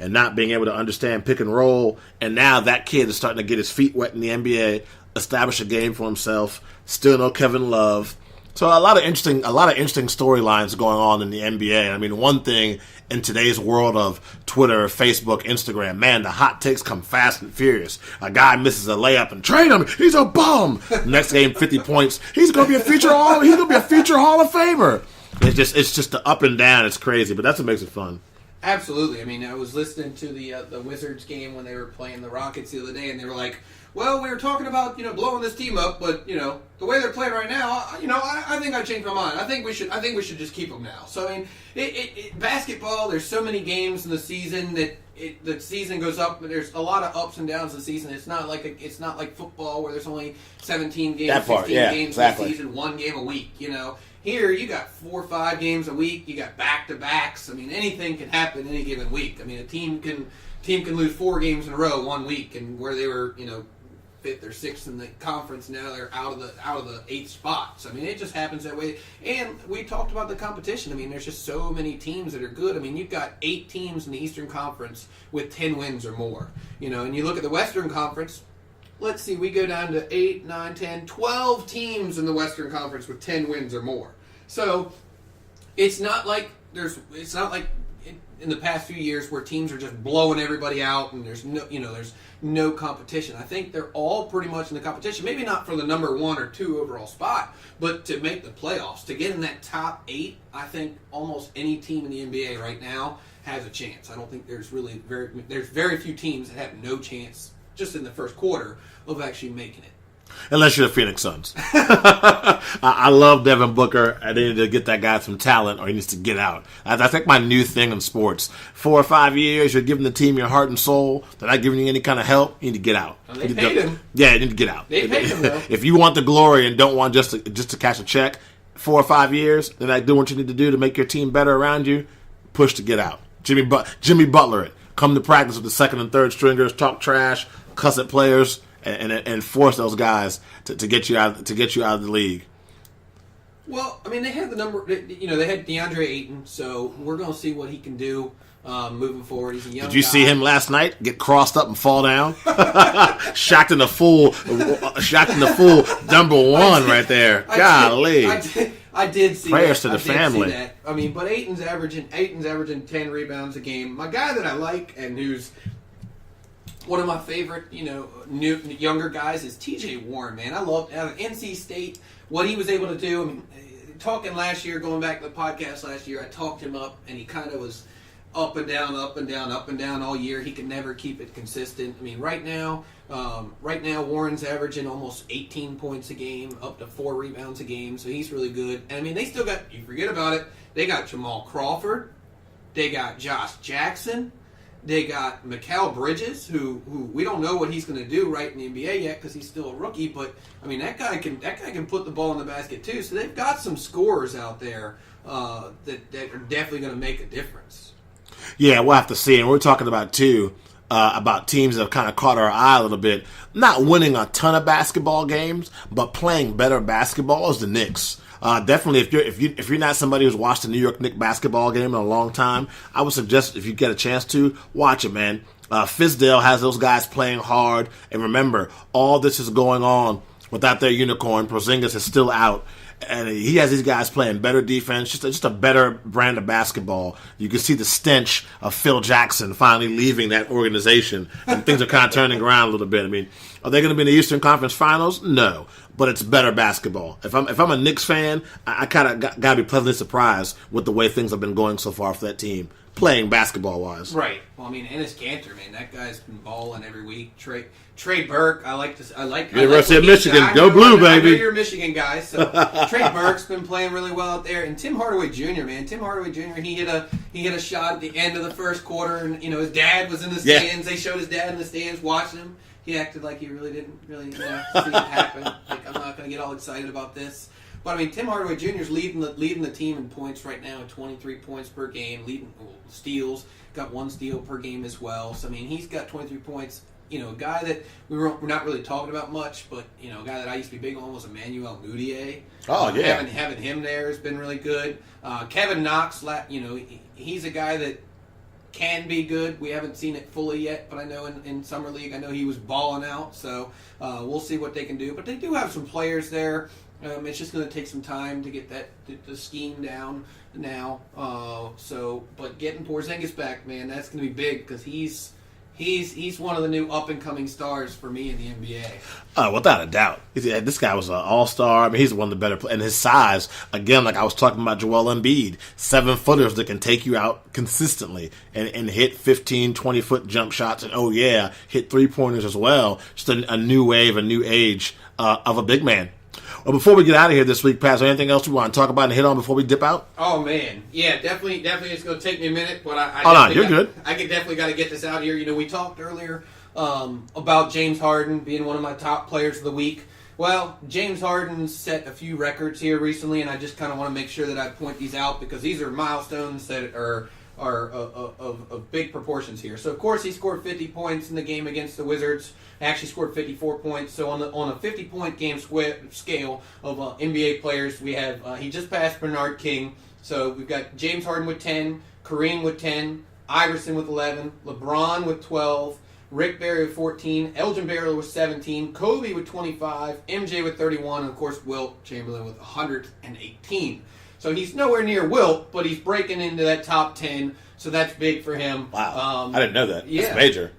and not being able to understand pick and roll. And now that kid is starting to get his feet wet in the NBA, establish a game for himself. Still no Kevin Love. So a lot of interesting storylines going on in the NBA. I mean, one thing in today's world of Twitter, Facebook, Instagram, man, the hot takes come fast and furious. A guy misses a layup and trade him. He's a bum. Next game, 50 points. He's going to be a future Hall of Famer. It's just the up and down. It's crazy, but that's what makes it fun. Absolutely. I mean, I was listening to the Wizards game when they were playing the Rockets the other day, and they were like, well, we were talking about, blowing this team up, but, the way they're playing right now, I think I changed my mind. I think we should just keep them now. So, I mean, basketball, there's so many games in the season that the season goes up, but there's a lot of ups and downs in the season. It's not like football where there's only 17 games, 16 games exactly. in the season, one game a week, Here, you got 4 or 5 games a week. You got back-to-backs. I mean, anything can happen any given week. I mean, a team can lose 4 games in a row one week, and where they were, 5th or 6th in the conference, now they're out of the 8th spot. So, I mean, it just happens that way. And we talked about the competition. I mean, there's just so many teams that are good. I mean, you've got 8 teams in the Eastern Conference with 10 wins or more. And you look at the Western Conference. Let's see, we go down to 8, 9, 10, 12 teams in the Western Conference with 10 wins or more. So it's not like in the past few years where teams are just blowing everybody out and there's no competition. I think they're all pretty much in the competition. Maybe not for the number 1 or 2 overall spot, but to make the playoffs, to get in that top 8, I think almost any team in the NBA right now has a chance. I don't think there's very few teams that have no chance just in the first quarter of actually making it. Unless you're the Phoenix Suns. I love Devin Booker. I need to get that guy some talent, or he needs to get out. I think my new thing in sports, 4 or 5 years, you're giving the team your heart and soul. They're not giving you any kind of help. You need to get out. Well, they paid him. Yeah, you need to get out. They paid him, though. If you want the glory and don't want just to cash a check, 4 or 5 years, then I do what you need to do to make your team better around you. Push to get out. Jimmy Butler it. Come to practice with the second and third stringers, talk trash, cuss at players, and force those guys to get you out of the league. Well, I mean, they had the number. They had DeAndre Ayton, so we're going to see what he can do moving forward. He's a young. Did you guy. see him last night get crossed up and fall down? shocked in the full number 1 right there. Golly. I did see prayers that. to the family. See that. I mean, but Ayton's averaging 10 rebounds a game. My guy that I like and who's one of my favorite, younger guys is T.J. Warren, man. I love out of NC State what he was able to do. I mean, talking last year, going back to the podcast last year, I talked him up, and he kind of was up and down, up and down, up and down all year. He could never keep it consistent. I mean, right now, Warren's averaging almost 18 points a game, up to 4 rebounds a game, so he's really good. And I mean, they still got, you forget about it, they got Jamal Crawford, they got Josh Jackson, they got Mikal Bridges, who we don't know what he's going to do right in the NBA yet because he's still a rookie. But I mean, that guy can put the ball in the basket too. So they've got some scorers out there that are definitely going to make a difference. Yeah, we'll have to see. And we're talking about too about teams that have kind of caught our eye a little bit. Not winning a ton of basketball games, but playing better basketball is the Knicks. Definitely, if you're not somebody who's watched a New York Knicks basketball game in a long time, I would suggest if you get a chance to watch it, man. Fizdale has those guys playing hard, and remember, all this is going on without their unicorn. Porzingis is still out, and he has these guys playing better defense, just a better brand of basketball. You can see the stench of Phil Jackson finally leaving that organization, and things are kind of turning around a little bit. I mean, are they going to be in the Eastern Conference Finals? No. But it's better basketball. If I'm a Knicks fan, I kind of got to be pleasantly surprised with the way things have been going so far for that team, playing basketball-wise. Right. Well, I mean, Enes Kanter, man, that guy's been balling every week. Trey Burke, I like University of Michigan, go blue, baby. I know you're a Michigan guy, so Trey Burke's been playing really well out there, and Tim Hardaway Jr., man, he hit a shot at the end of the first quarter, and his dad was in the stands. They showed his dad in the stands watching him. He acted like he really didn't see it happen. Like, I'm not going to get all excited about this. But, I mean, Tim Hardaway Jr. is leading the team in points right now at 23 points per game, leading steals, got 1 steal per game as well. So, I mean, he's got 23 points. A guy that we're not really talking about much, but, a guy that I used to be big on was Emmanuel Mudiay. Oh, yeah. Having him there has been really good. Kevin Knox, he's a guy that can be good. We haven't seen it fully yet, but I know in Summer League, I know he was balling out. So we'll see what they can do. But they do have some players there. It's just going to take some time to get the scheme down now. But getting Porzingis back, man, that's going to be big because he's one of the new up and coming stars for me in the NBA. Without a doubt, this guy was an all-star. I mean, he's one of the better players. And his size, again, like I was talking about Joel Embiid, 7-footers that can take you out consistently and hit 15, 20-foot jump shots, and hit 3-pointers as well. Just a new wave, a new age of a big man. Well, before we get out of here this week, Pat, is there anything else we want to talk about and hit on before we dip out? Oh, man. Yeah, definitely it's going to take me a minute, but you're good. I definitely got to get this out here. You know, we talked earlier about James Harden being one of my top players of the week. Well, James Harden set a few records here recently, and I just kind of want to make sure that I point these out because these are milestones that are of big proportions here. So, of course, he scored 50 points in the game against the Wizards. Actually scored 54 points. So, on a 50-point game scale of NBA players, we have he just passed Bernard King. So, we've got James Harden with 10, Kareem with 10, Iverson with 11, LeBron with 12, Rick Barry with 14, Elgin Baylor with 17, Kobe with 25, MJ with 31, and, of course, Wilt Chamberlain with 118. So he's nowhere near Wilt, but he's breaking into that top 10, so that's big for him. Wow, I didn't know that. Yeah. That's major.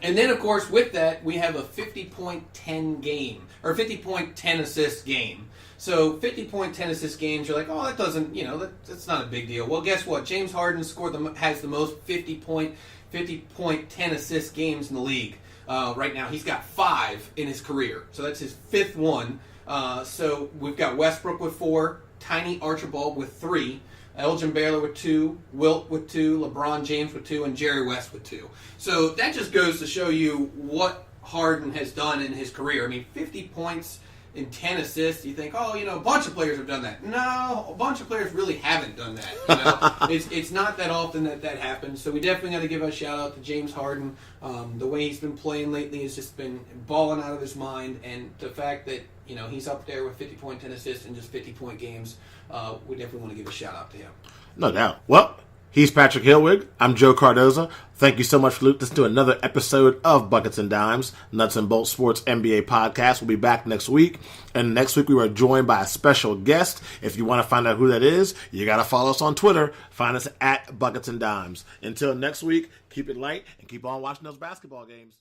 And then, of course, with that, we have a 50-point 10 game, or 50-point 10 assist game. So 50-point 10 assist games, you're like, oh, that doesn't, that's not a big deal. Well, guess what? James Harden has the most 50-point 10 assist games in the league. Right now, he's got 5 in his career, so that's his 5th one. So we've got Westbrook with 4. Tiny Archibald with 3, Elgin Baylor with 2, Wilt with 2, LeBron James with 2, and Jerry West with 2. So that just goes to show you what Harden has done in his career. I mean, 50 points and 10 assists. You think, a bunch of players have done that. No, a bunch of players really haven't done that. It's not that often that happens. So we definitely got to give a shout out to James Harden. The way he's been playing lately has just been balling out of his mind, and the fact that he's up there with 50-point 10 assists in just 50-point games. We definitely want to give a shout out to him. No doubt. Well, he's Patrick Hillwig. I'm Joe Cardoza. Thank you so much for listening to another episode of Buckets and Dimes, Nuts and Bolts Sports NBA Podcast. We'll be back next week. And next week we are joined by a special guest. If you want to find out who that is, you got to follow us on Twitter. Find us at Buckets and Dimes. Until next week, keep it light and keep on watching those basketball games.